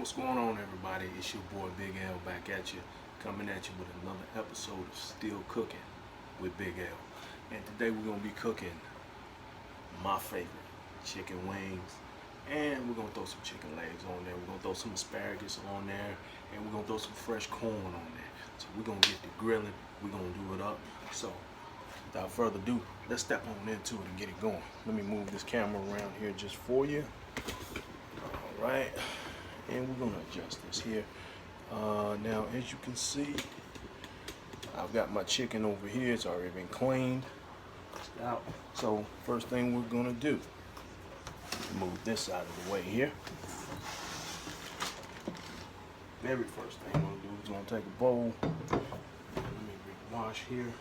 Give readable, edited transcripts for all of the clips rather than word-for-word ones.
What's going on, everybody? It's your boy Big L back at you, coming at you with another episode of Still Cooking with Big L. And today we're gonna be cooking my favorite chicken wings, and we're gonna throw some chicken legs on there. We're gonna throw some asparagus on there, and we're gonna throw some fresh corn on there. So we're gonna get the grilling. We're gonna do it up. So without further ado, let's step on into it and get it going. Let me move this camera around here just for you. All right. And we're gonna adjust this here. Now, as you can see, I've got my chicken over here. It's already been cleaned out. So first thing we're gonna do, move this out of the way here. Very first thing we're gonna do is gonna take a bowl. Let me wash here.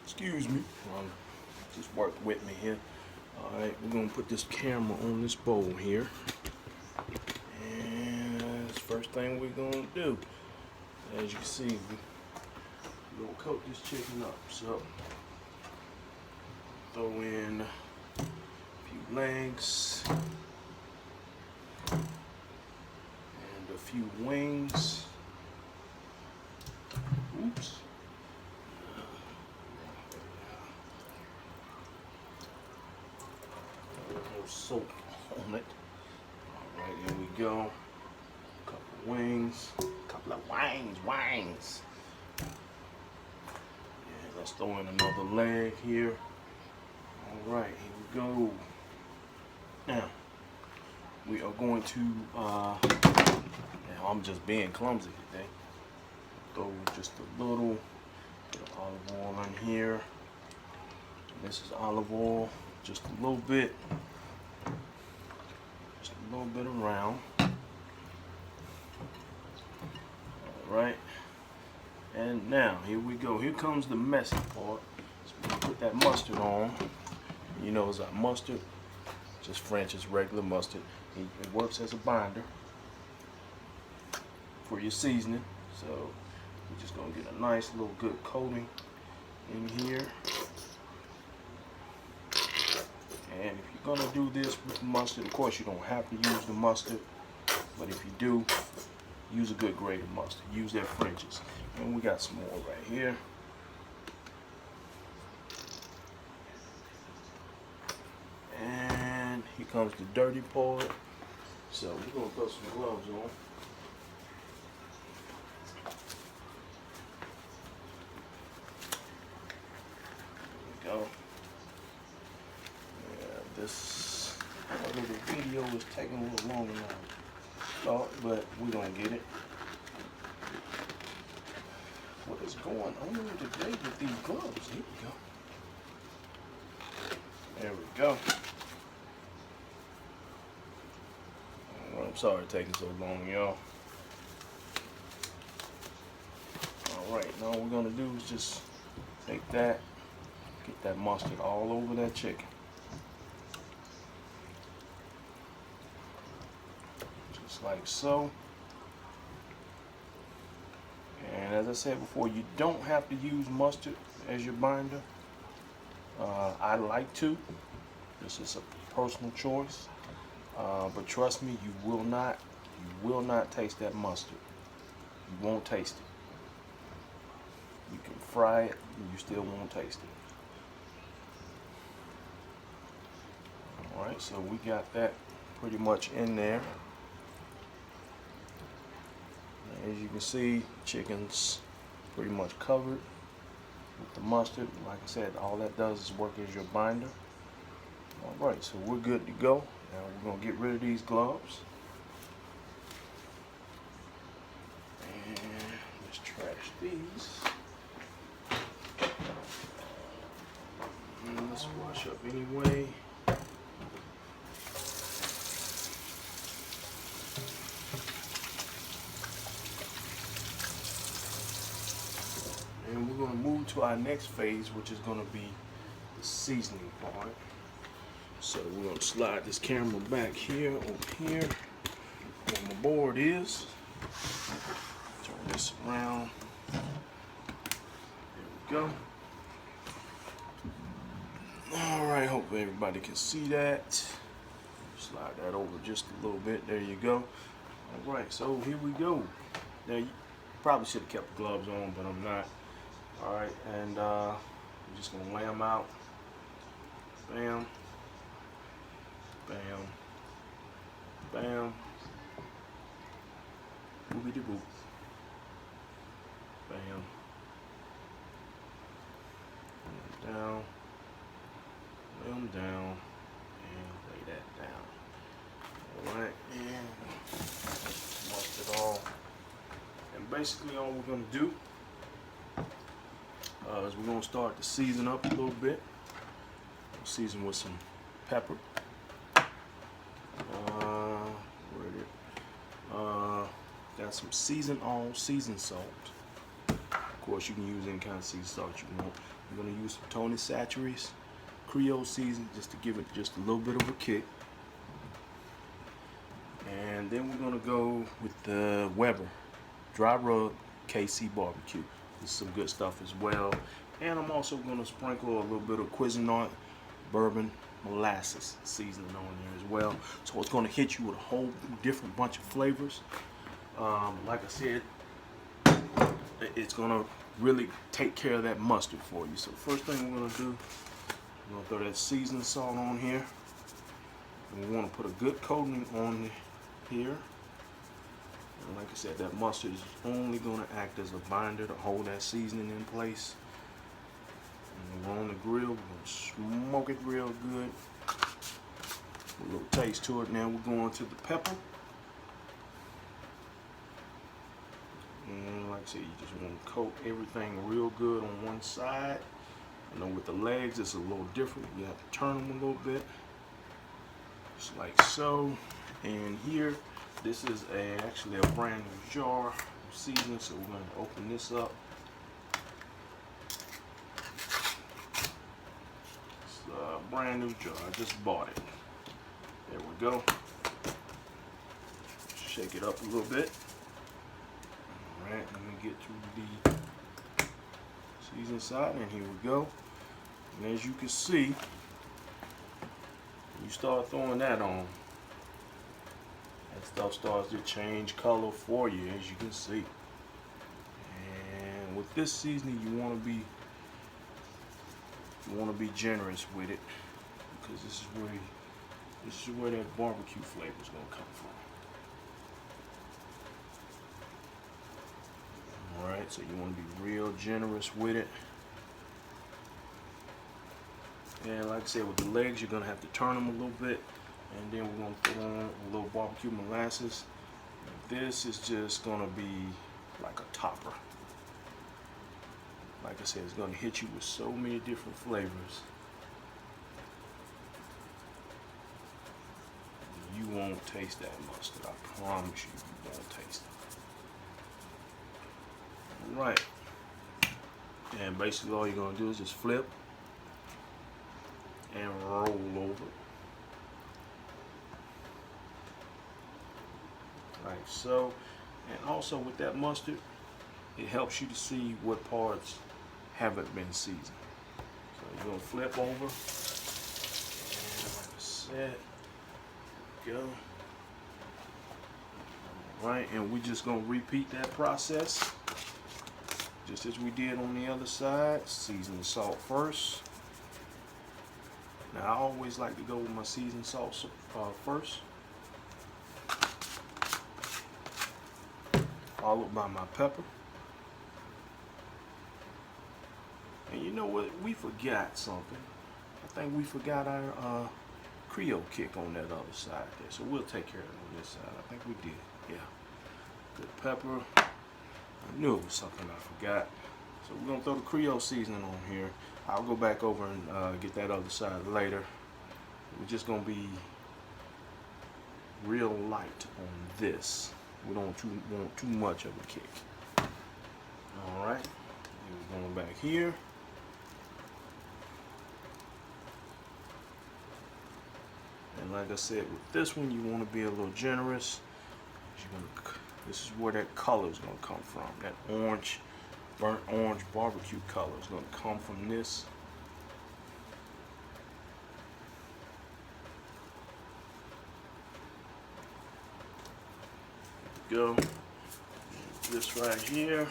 Excuse me, just work with me here. All right, we're gonna put this camera on this bowl here, and that's the first thing we're gonna do. As you can see, we're gonna coat this chicken up. So throw in a few legs and a few wings. Oops. Soap on it. All right, here we go. A couple of wings, a couple of Waaangz. Yeah, let's throw in another leg here. All right, here we go. Now we are going to. Now I'm just being clumsy today. Throw just a little bit of olive oil in here. And this is olive oil, just a little bit. A little bit around. Alright, and now here we go. Here comes the messy part. So we're gonna put that mustard on. You know, it's our mustard, just French's regular mustard. It works as a binder for your seasoning. So we're just gonna get a nice little good coating in here. And if you're gonna do this with mustard, of course you don't have to use the mustard, but if you do, use a good grade of mustard. Use that French's. And we got some more right here. And here comes the dirty part. So we're gonna throw some gloves on. There we go. This little video is taking a little longer than I thought, but we're gonna get it. What is going on today with these gloves? Here we go. There we go. Well, I'm sorry it's taking so long, y'all. Alright, now all we're gonna do is just take that, get that mustard all over that chicken. Like so. And as I said before, you don't have to use mustard as your binder. I like to. This is a personal choice. But trust me, you will not taste that mustard. You won't taste it. You can fry it and you still won't taste it. Alright, so we got that pretty much in there. As you can see, chicken's pretty much covered with the mustard. Like I said, all that does is work as your binder. Alright, so we're good to go. Now we're going to get rid of these gloves. And let's trash these. And let's wash up anyway. And we're going to move to our next phase, which is going to be the seasoning part. So we're going to slide this camera back here, over here, where my board is. Turn this around. There we go. All right, hope everybody can see that. Slide that over just a little bit. There you go. All right, so here we go. Now you probably should have kept the gloves on, but I'm not. All right, and I'm just gonna lay them out. Bam, bam, bam, boopity boop, bam, down, lay them down, and lay that down. All right, and must it all. And basically all we're gonna do is we're gonna start to season up a little bit. Season with some pepper. Got some seasoned salt. Of course, you can use any kind of seasoned salt you want. I'm gonna use some Tony Chachere's Creole season just to give it just a little bit of a kick. And then we're gonna go with the Weber Dry Rub KC BarBQue. This is some good stuff as well. And I'm also gonna sprinkle a little bit of Cuisinart bourbon molasses seasoning on there as well. So it's gonna hit you with a whole different bunch of flavors. Like I said, it's gonna really take care of that mustard for you. So first thing we're gonna do, we're gonna throw that seasoning salt on here. And we wanna put a good coating on here. And like I said, that mustard is only gonna act as a binder to hold that seasoning in place. And we're on the grill, we're gonna smoke it real good. A little taste to it. Now we're going to the pepper. And like I said, you just want to coat everything real good on one side. I know with the legs it's a little different. You have to turn them a little bit. Just like so. And here, this is actually a brand new jar of seasoning, so we're going to open this up. It's a brand new jar. I just bought it. There we go. Shake it up a little bit. Alright, let me get to the season side, and here we go. And as you can see, you start throwing that on, that stuff starts to change color for you, as you can see. And with this seasoning, you want to be generous with it, because this is where that barbecue flavor is going to come from. Alright, so you want to be real generous with it. And like I said, with the legs, you're going to have to turn them a little bit. And then we're going to throw on a little barbecue molasses. And this is just going to be like a topper. Like I said, it's going to hit you with so many different flavors. You won't taste that mustard. I promise you, you won't taste it. Right, and basically all you're going to do is just flip and roll over like so. And also with that mustard, it helps you to see what parts haven't been seasoned. So you're going to flip over, and like I said, go. Alright, and we're just going to repeat that process just as we did on the other side. Season the salt first. Now I always like to go with my seasoned salt first, followed by my pepper. And you know what? We forgot something. I think we forgot our Creole kick on that other side there. So we'll take care of it on this side. I think we did. Yeah. Good pepper. I knew it was something I forgot. So we're going to throw the Creole seasoning on here. I'll go back over and get that other side later. We're just going to be real light on this. We don't want too much of a kick. Alright. We're going back here. And like I said, with this one, you want to be a little generous. This is where that color is going to come from. That orange burnt orange barbecue color. It's going to come from this. Go. This right here.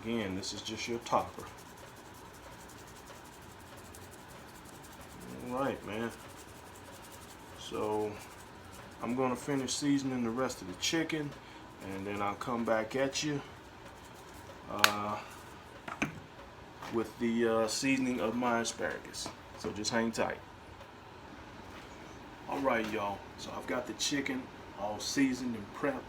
Again, this is just your topper. Alright, man. So I'm gonna finish seasoning the rest of the chicken, and then I'll come back at you with the seasoning of my asparagus. So just hang tight. Alright, y'all. So I've got the chicken all seasoned and prepped,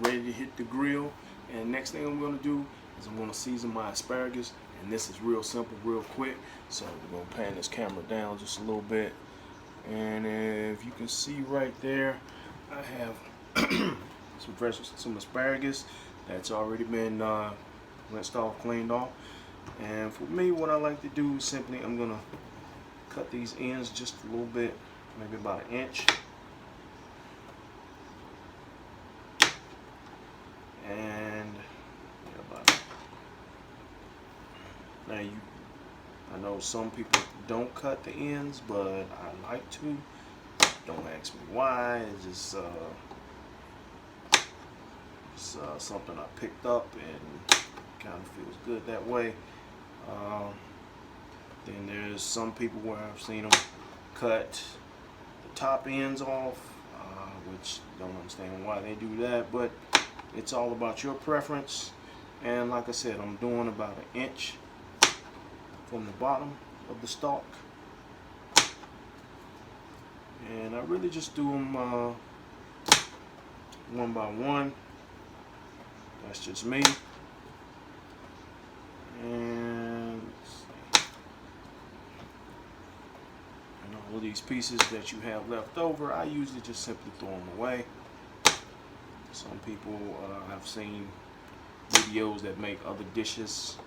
ready to hit the grill. And next thing I'm gonna do is I'm gonna season my asparagus. And this is real simple, real quick. So we're gonna pan this camera down just a little bit. And if you can see right there, I have some asparagus that's already been rinsed off, cleaned off. And for me, what I like to do is simply I'm gonna cut these ends just a little bit, maybe about an inch. And now I know some people don't cut the ends, but I like to. Don't ask me why. It's just something I picked up and kind of feels good that way. Then there's some people where I've seen them cut the top ends off, which don't understand why they do that, but it's all about your preference. And like I said, I'm doing about an inch from the bottom of the stalk, and I really just do them one by one. That's just me. And all of these pieces that you have left over, I usually just simply throw them away. Some people I've seen videos that make other dishes,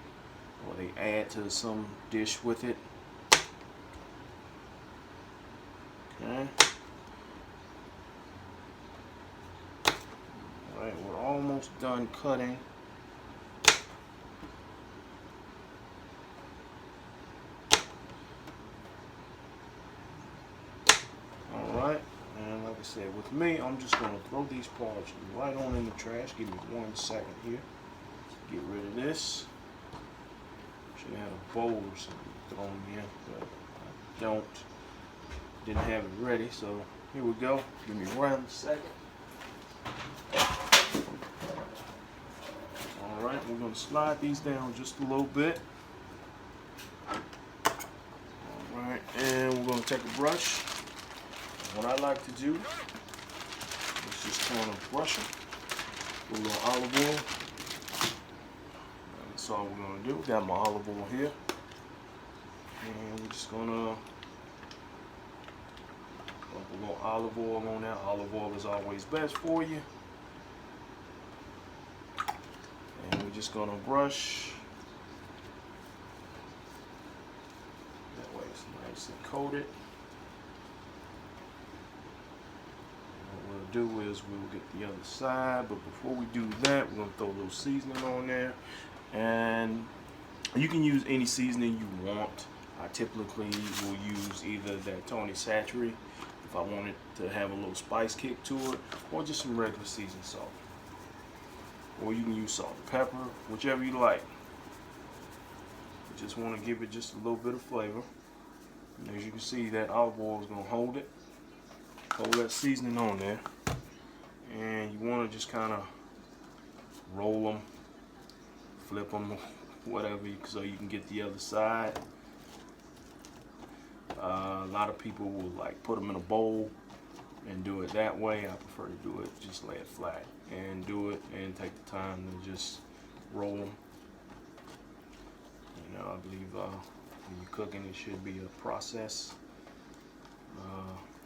or they add to some dish with it. Okay. Alright, we're almost done cutting. Alright, and like I said, with me, I'm just going to throw these parts right on in the trash. Give me 1 second here. Get rid of this. Should have a bowl or something thrown in, but I don't. Didn't have it ready, so here we go. Give me 1 second. Alright, we're going to slide these down just a little bit. Alright, and we're going to take a brush. What I like to do is just kind of brush it with a little olive oil. That's all we're going to do. Got my olive oil here. And we're just going to put a little olive oil on there. Olive oil is always best for you. And we're just going to brush. That way it's nice and coated. Do is we'll get the other side, but before we do that, we're going to throw a little seasoning on there. And you can use any seasoning you want. I typically will use either that Tony Satchery if I want it to have a little spice kick to it, or just some regular seasoned salt. Or you can use salt and pepper, whichever you like. You just want to give it just a little bit of flavor. And as you can see, that olive oil is going to hold it. Hold that seasoning on there, and you want to just kind of roll them, flip them, whatever, so you can get the other side. A lot of people will like put them in a bowl and do it that way. I prefer to do it, just lay it flat and do it, and take the time to just roll them. You know, I believe when you're cooking, it should be a process.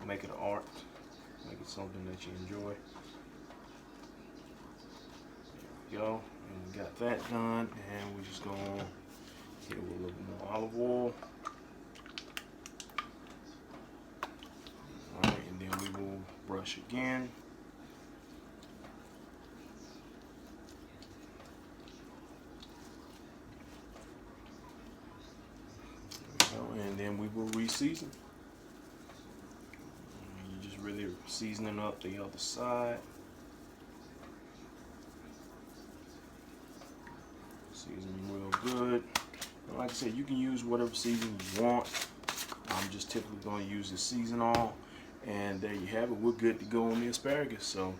Make it an art, make it something that you enjoy. There we go, and we got that done, and we're just gonna hit it with a little more olive oil. Alright, and then we will brush again. season. And you're just really seasoning up the other side. Seasoning real good. And like I said, you can use whatever seasoning you want. I'm just typically going to use the seasonal. And there you have it. We're good to go on the asparagus. So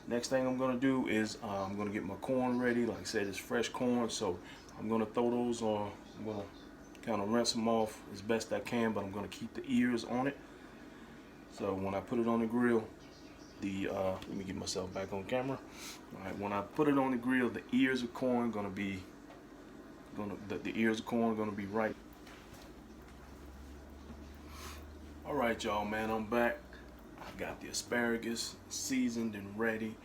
next thing I'm going to do is I'm going to get my corn ready. Like I said, it's fresh corn, so I'm going to throw those on. I'm going to kind of rinse them off as best I can, but I'm going to keep the ears on it. So when I put it on the grill, let me get myself back on camera. All right, when I put it on the grill, the ears of corn the ears of corn are going to be right. All right, y'all, man, I'm back. I've got the asparagus seasoned and ready.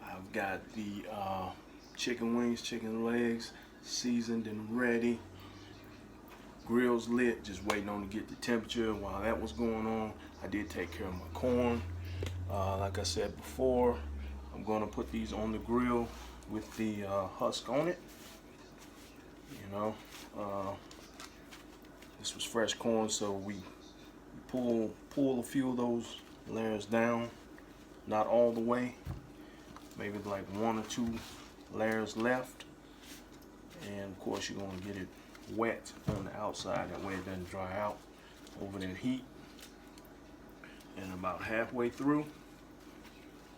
I've got the chicken wings, chicken legs seasoned and ready. Grill's lit, just waiting on to get the temperature. While that was going on, I did take care of my corn. Like I said before, I'm going to put these on the grill with the husk on it. You know, this was fresh corn, so we pull a few of those layers down, not all the way, maybe like 1 or 2 layers left. And of course you're going to get it wet on the outside, that way it doesn't dry out over that heat. And about halfway through,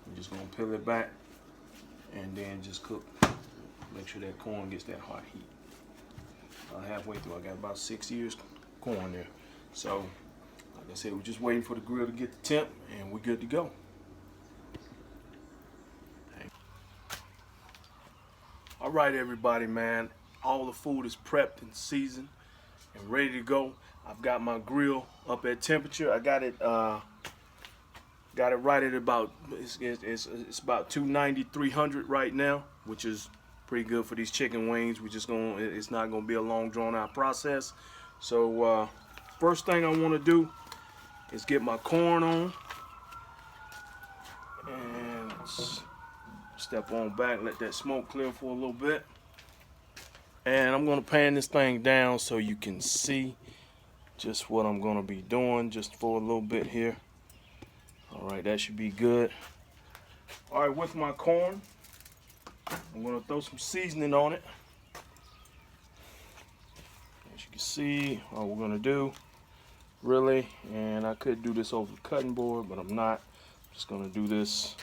I'm just going to peel it back and then just cook. Make sure that corn gets that hot heat. Halfway through, I got about 6 ears corn there. So like I said, we're just waiting for the grill to get the temp and we're good to go. All right, everybody, man, all the food is prepped and seasoned and ready to go. I've got my grill up at temperature. I got it right at about, it's about 290, 300 right now, which is pretty good for these chicken wings. It's not gonna be a long drawn out process. So first thing I want to do is get my corn on, and let's step on back, let that smoke clear for a little bit. And I'm gonna pan this thing down so you can see just what I'm gonna be doing just for a little bit here. All right, that should be good. All right, with my corn, I'm gonna throw some seasoning on it. As you can see, all we're gonna do, really, and I could do this over the cutting board, but I'm not. I'm just gonna do this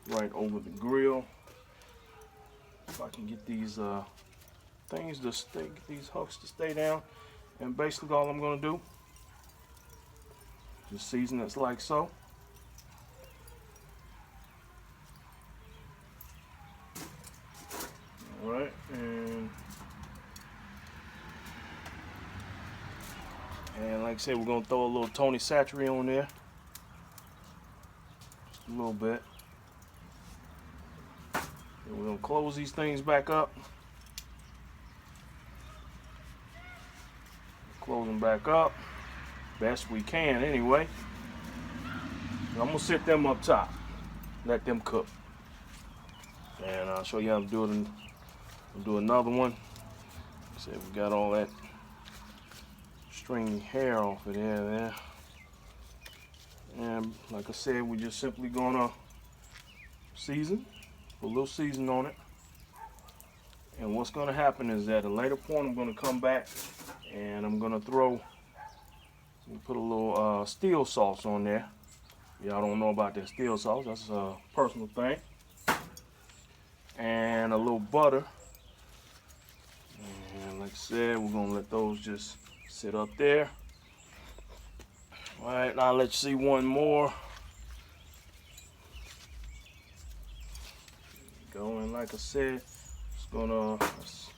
right over the grill. If I can get these things to stay, get these hooks to stay down, and basically all I'm gonna do, just season it like so. All right, and like I said, we're gonna throw a little Tony Satchery on there, just a little bit. And we're gonna close these things back up. Close them back up, best we can anyway. And I'm gonna sit them up top, let them cook, and I'll show you how to do it. We'll do another one. See, we got all that stringy hair off of there. And like I said, we're just simply gonna season, put a little season on it. And what's gonna happen is that at a later point, I'm gonna come back and I'm gonna put a little steel sauce on there. Y'all don't know about that steel sauce, that's a personal thing. And a little butter. And like I said, we're gonna let those just sit up there. All right, now let's see one more. Go, and like I said, just gonna let's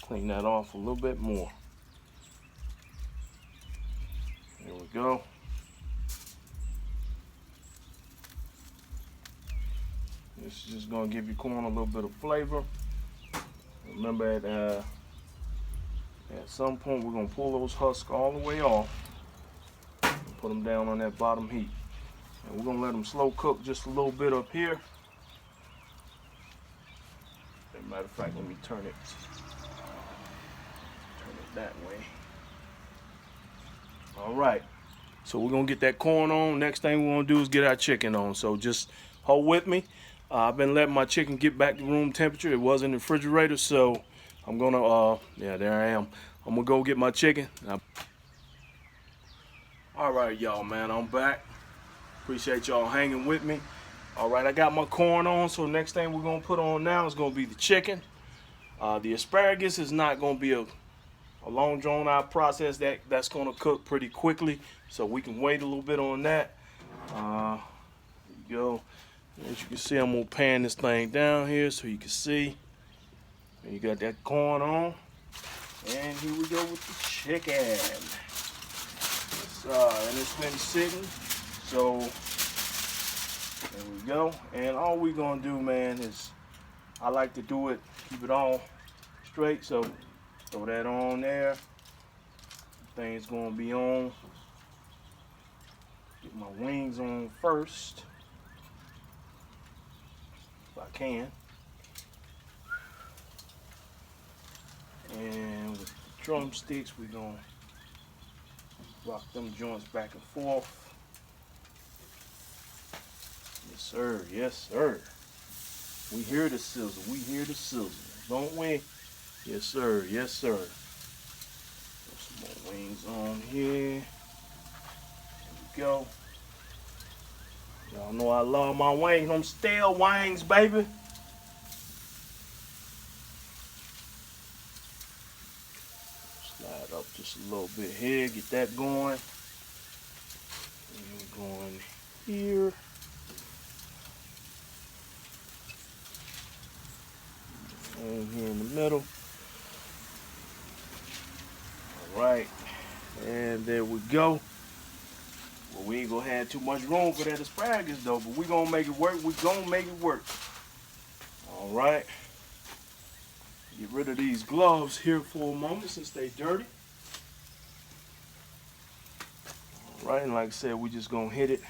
clean that off a little bit more. There we go. This is just gonna give your corn a little bit of flavor. Remember, at some point we're gonna pull those husks all the way off and put them down on that bottom heat. And we're gonna let them slow cook just a little bit up here. As a matter of fact, let me turn it that way. All right. So we're gonna get that corn on. Next thing we're gonna do is get our chicken on. So just hold with me. I've been letting my chicken get back to room temperature. It was in the refrigerator, so I'm gonna yeah, there I am. I'm gonna go get my chicken. All right, y'all, man, I'm back. Appreciate y'all hanging with me. All right, I got my corn on. So next thing we're gonna put on now is gonna be the chicken. The asparagus is not gonna be a long drawn out process. That's gonna cook pretty quickly, so we can wait a little bit on that. There you go. As you can see, I'm gonna pan this thing down here so you can see. And you got that corn on, and here we go with the chicken. And it's been sitting, so there we go. And all we gonna do, man, is I like to do it, keep it all straight. So throw that on there. Thing's gonna be on. Get my wings on first, if I can. And with the drumsticks, we're gonna rock them joints back and forth. Yes, sir. Yes, sir. We hear the sizzle. We hear the sizzle, don't we? Yes, sir. Yes, sir. Put some more wings on here. There we go. Y'all know I love my wings. I'm still Waaangz, baby. Slide up just a little bit here. Get that going. And we're going here. And here in the middle. All right, and there we go. Well, we ain't gonna have too much room for that asparagus though, but we gonna make it work. We gonna make it work. All right. Get rid of these gloves here for a moment since they dirty. All right, and like I said, we just gonna hit it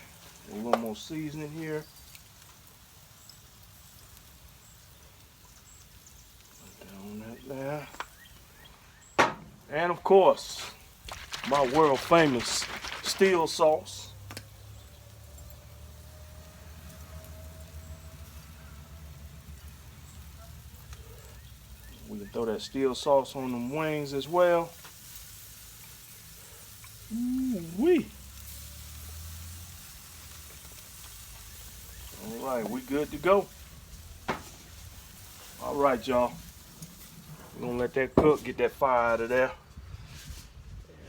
with a little more seasoning here. Down that there. And of course, my world famous steel sauce. We can throw that steel sauce on them wings as well. Ooh-wee. All right, we good to go. All right, y'all. We're gonna let that cook, get that fire out of there.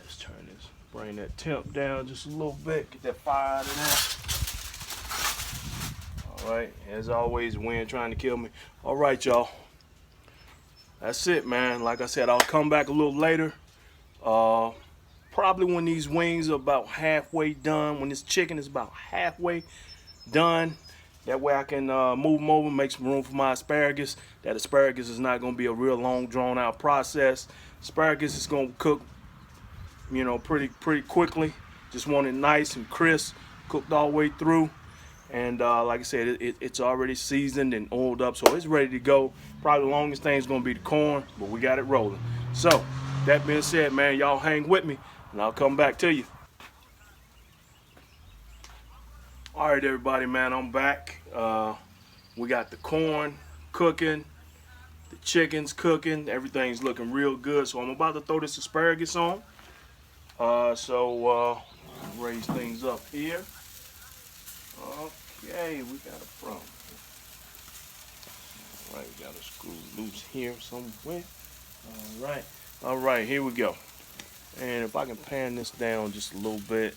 Let's turn this, bring that temp down just a little bit, get that fire out of there. All right, as always, wind trying to kill me. All right, y'all. That's it, man. Like I said, I'll come back a little later. Probably when these wings are about halfway done, when this chicken is about halfway done. That way I can move them over, make some room for my asparagus. That asparagus is not going to be a real long, drawn-out process. Asparagus is going to cook, you know, pretty quickly. Just want it nice and crisp, cooked all the way through. And like I said, it's already seasoned and oiled up, so it's ready to go. Probably the longest thing is going to be the corn, but we got it rolling. So, that being said, man, y'all hang with me, and I'll come back to you. All right, everybody, man, I'm back. We got the corn cooking, the chicken's cooking, everything's looking real good. So I'm about to throw this asparagus on. Raise things up here. Okay, we got a problem. All right, we got a screw loose here somewhere. All right, here we go. And if I can pan this down just a little bit,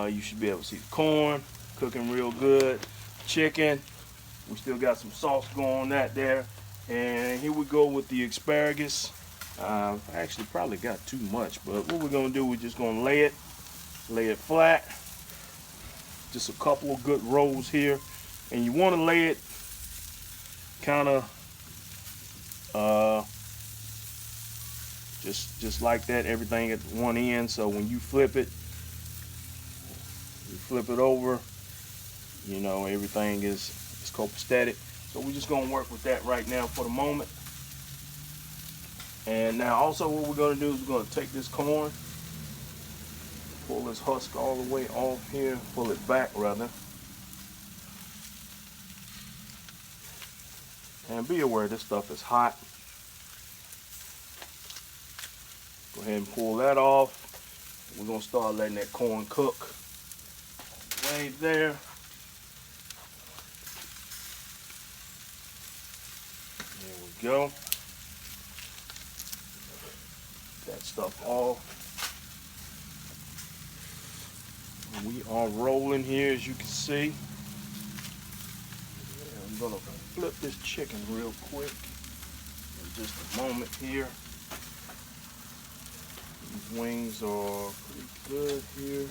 you should be able to see the corn cooking real good. Chicken, we still got some sauce going on that there. And here we go with the asparagus. I actually probably got too much, but what we're gonna do, we're just gonna lay it flat. Just a couple of good rolls here. And you wanna lay it kind of just like that, everything at one end. So when you flip it over, you know, everything is copacetic. So we're just gonna work with that right now for the moment. And now also what we're gonna do is we're gonna take this corn Pull this husk all the way off here, pull it back rather. And be aware this stuff is hot. Go ahead and pull that off. We're gonna start letting that corn cook right there. There we go. That stuff off. We are rolling here, as you can see. I'm gonna flip this chicken real quick in just a moment here. These wings are pretty good here.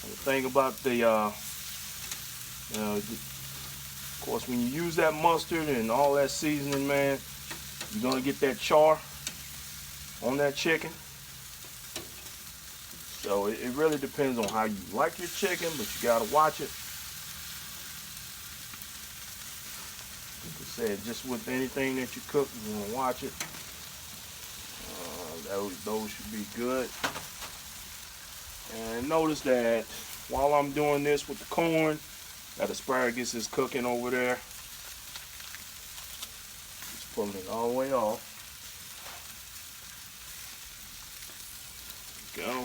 And the thing about the, of course, when you use that mustard and all that seasoning, man, you're gonna get that char on that chicken. So it really depends on how you like your chicken, but you gotta watch it. Like I said, just with anything that you cook, you wanna watch it. Those should be good. And notice that while I'm doing this with the corn, that asparagus is cooking over there. Just pulling it all the way off. There we go.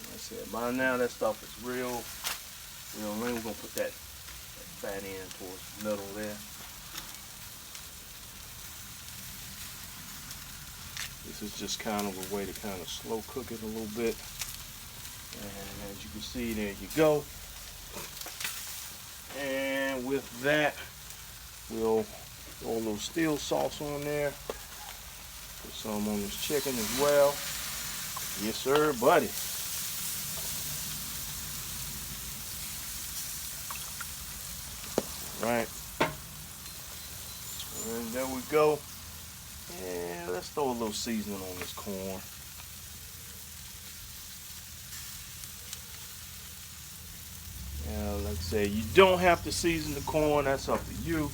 Like I said, by now that stuff is real lean. We're gonna put that fat end towards the middle there. This is just kind of a way to kind of slow cook it a little bit. And as you can see, there you go. And with that, we'll throw a little steel sauce on there. Put some on this chicken as well. Yes, sir, buddy. Right. And there we go. And let's throw a little seasoning on this corn. Now, like I say, you don't have to season the corn. That's up to you.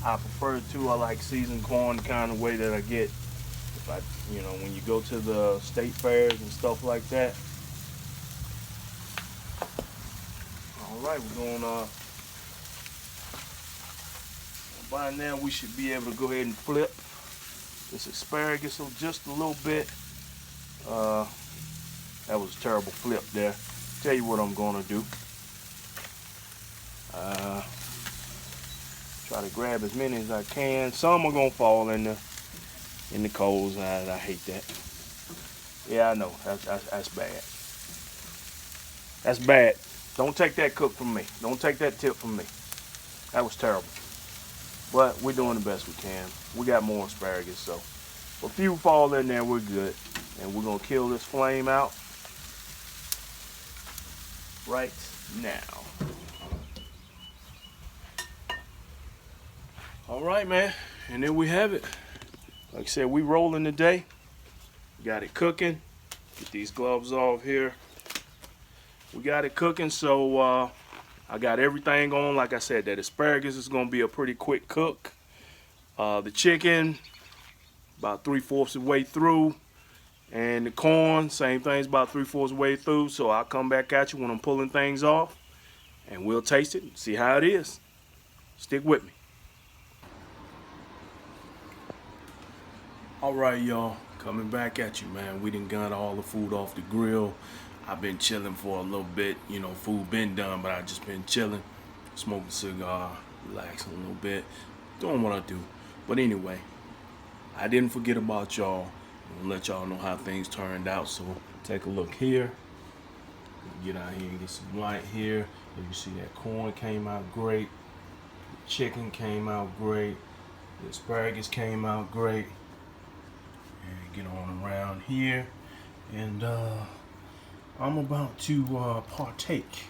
I prefer to. I like seasoned corn the kind of way that I get if I, when you go to the state fairs and stuff like that. All right, we're gonna. By now, we should be able to go ahead and flip this asparagus just a little bit. That was a terrible flip there. Tell you what I'm gonna do. Try to grab as many as I can. Some are gonna fall in the coals. I hate that. Yeah, I know. That's bad. That's bad. Don't take that cook from me. Don't take that tip from me. That was terrible. But we're doing the best we can. We got more asparagus, so if a few fall in there, we're good. And we're gonna kill this flame out right now. All right, man, and there we have it. Like I said, we rolling today. Got it cooking. Get these gloves off here. We got it cooking, so I got everything on. Like I said, that asparagus is gonna be a pretty quick cook. The chicken, about 3/4 of the way through. And the corn, same thing's about 3/4 of the way through. So I'll come back at you when I'm pulling things off. And we'll taste it and see how it is. Stick with me. All right, y'all, coming back at you, man. We done got all the food off the grill. I've been chilling for a little bit. Food been done, but I just been chilling, smoking a cigar, relaxing a little bit, doing what I do. But anyway, I didn't forget about y'all. I'm gonna let y'all know how things turned out. So take a look here. Get out here and get some light here. You can see that corn came out great. The chicken came out great. The asparagus came out great. And get on around here. And I'm about to partake.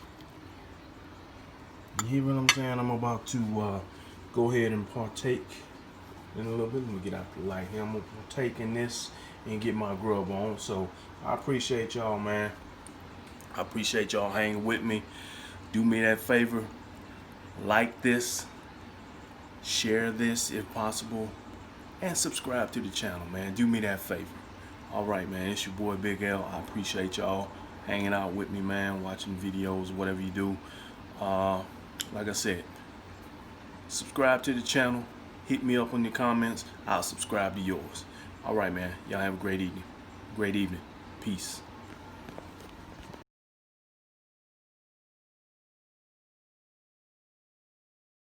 You hear what I'm saying? I'm about to go ahead and partake in a little bit. Let me get out the light here. I'm gonna partake in this and get my grub on. So I appreciate y'all, man. I appreciate y'all hanging with me. Do me that favor. Like this. share this if possible, and subscribe to the channel, man. Do me that favor. All right, man. It's your boy Big L. I appreciate y'all hanging out with me, man, watching videos, whatever you do. Like I said, subscribe to the channel. Hit me up in the comments. I'll subscribe to yours. All right, man. Y'all have a great evening. Great evening. Peace.